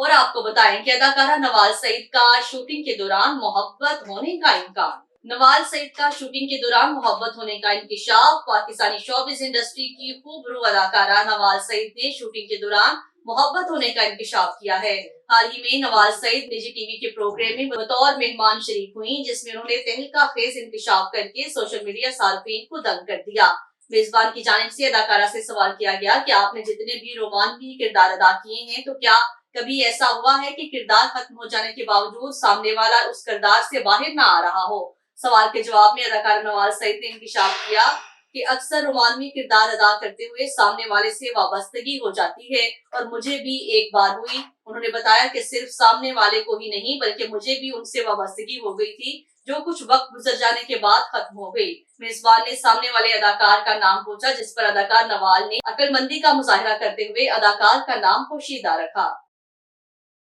और आपको बताएं कि अदाकारा नवाज सईद का शूटिंग के दौरान मोहब्बत होने का इम्कान। नवाज सईद का शूटिंग के दौरान मोहब्बत होने का इंकशाफ। पाकिस्तानी शोबिज़ इंडस्ट्री की खूबरू अदाकारा नवाज सईद ने शूटिंग के दौरान मोहब्बत होने का इंकशाफ किया है। हाल ही में नवाज सईद निजी टीवी के प्रोग्राम में बतौर मेहमान शरीक हुई, जिसमें उन्होंने तहलका खेज इंकशाफ करके सोशल मीडिया सार्फिन को दंग कर दिया। मेजबान की जानिब से अदाकारा से सवाल किया गया कि आपने जितने भी रोमांटिक किरदार अदा किए हैं, तो क्या कभी ऐसा हुआ है कि किरदार खत्म हो जाने के बावजूद सामने वाला उस किरदार से बाहर ना आ रहा हो? सवाल के जवाब में अदाकार नवाज सईद ने इंकशाफ किया कि अक्सर रोमांवी किरदार अदा करते हुए सामने वाले से वाबस्तगी हो जाती है, और मुझे भी एक बार हुई। उन्होंने बताया कि सिर्फ सामने वाले को ही नहीं, बल्कि मुझे भी उनसे वाबस्तगी हो गई थी, जो कुछ वक्त गुजर जाने के बाद खत्म हो गई। मेजबान ने सामने वाले अदाकार का नाम पूछा, जिस पर अदाकार नवाज ने अक्लमंदी का मुजाहिरा करते हुए अदाकार का नाम पोशीदा रखा।